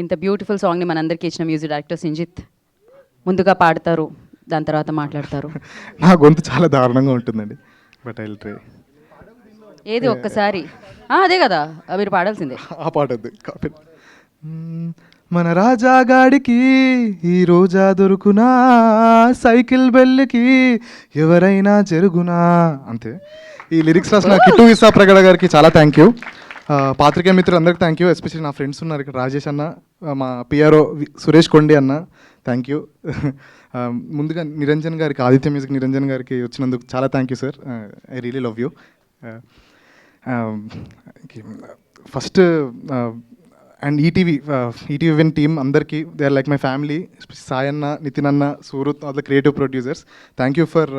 ఇంత బ్యూటిఫుల్ సాంగ్ని మనందరికీ ఇచ్చిన మ్యూజిక్ డైరెక్టర్ సింజిత్ ముందుగా పాడతారు, దాని తర్వాత మాట్లాడతారు. నా గొంతు చాలా దారుణంగా ఉంటుందండి, బట్ ఐ విల్ ట్రై. ఏది ఒక్కసారి అదే కదా మీరు పాడాల్సిందే. ఆ పాట వద్దు కాపీ. మన రాజాగాడికి ఈ రోజా దొరుకునా, సైకిల్ బెల్లికి ఎవరైనా జరుగునా, అంతే. ఈ లిరిక్స్ రాసిన కిట్టు విసా ప్రగడ గారికి చాలా థ్యాంక్ యూ. పాత్రికేయ మిత్రులు అందరికీ థ్యాంక్ యూ. ఎస్పెషల్లీ నా ఫ్రెండ్స్ ఉన్నారు ఇక్కడ, రాజేష్ అన్న, మా పిఆర్ఓ సురేష్ కొండి అన్న, థ్యాంక్ యూ. ముందుగా నిరంజన్ గారికి, ఆదిత్య మ్యూజిక్ నిరంజన్ గారికి వచ్చినందుకు చాలా thank you sir. I really love you. First and ETV Win team అందరికీ, they are like my family. Sai అన్న, నితిన్ అన్న, Surat, all the creative producers, thank you for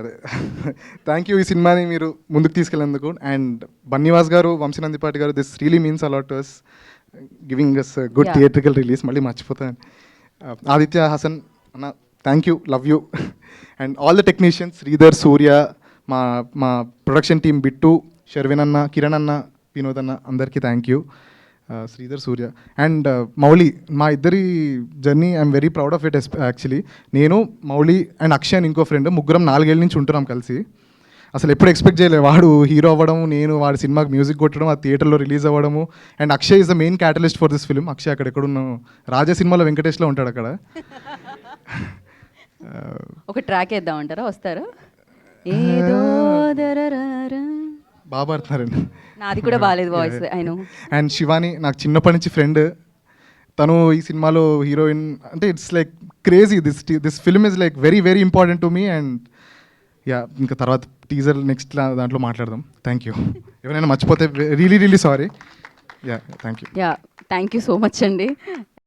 అదే థ్యాంక్ యూ ఈ సినిమాని మీరు ముందుకు తీసుకెళ్ళేందుకు. అండ్ బన్నీవాస్ గారు, వంశీనందిపాటి గారు, this really means a lot to us, giving us good theatrical release. మళ్ళీ మర్చిపోతాను. ఆదిత్య హాసన్ అన్న, thank you, love you. And all the technicians, Sridhar, Surya, మా మా ప్రొడక్షన్ టీమ్, బిట్టు, షర్విన్ అన్న, కిరణ్ అన్న, వినోద్ అన్న, అందరికీ thank you. Sridhar, Surya and Mouli, మా ఇద్దరి journey I'm very proud of it. Actually నేను, మౌలి అండ్ అక్షయ్ ఇంకో ఫ్రెండ్, ముగ్గురం 4 ఏళ్ళ నుంచి ఉంటున్నాం కలిసి. అసలు ఎప్పుడు ఎక్స్పెక్ట్ చేయలేదు వాడు హీరో అవ్వడం, నేను వాడి సినిమాకి మ్యూజిక్ కొట్టడం, ఆ థియేటర్లో రిలీజ్ అవ్వడము. And Akshay is the main catalyst for this film. Akshay అక్కడ ఎక్కడున్నా, రాజా సినిమాలో వెంకటేష్లో ఉంటాడు అక్కడ. ఒక ట్రాక్ వేద్దామంటారా, వస్తారా? ఏదో దరరరా. బాగా పాడుతున్నారండి. నాది కూడా బాగాలేదు వాయిస్, అయినా. అండ్ శివాని నాకు చిన్నప్పటి నుంచి ఫ్రెండ్, తను ఈ సినిమాలో హీరోయిన్ అంటే it's like crazy. This film is like very very important to me. And yeah, ఇంకా తర్వాత టీజర్ నెక్స్ట్ దాంట్లో మాట్లాడదాం. Thank you. ఎవరైనా మర్చిపోతే really really sorry. Yeah, thank you. Yeah, thank you so much అండి.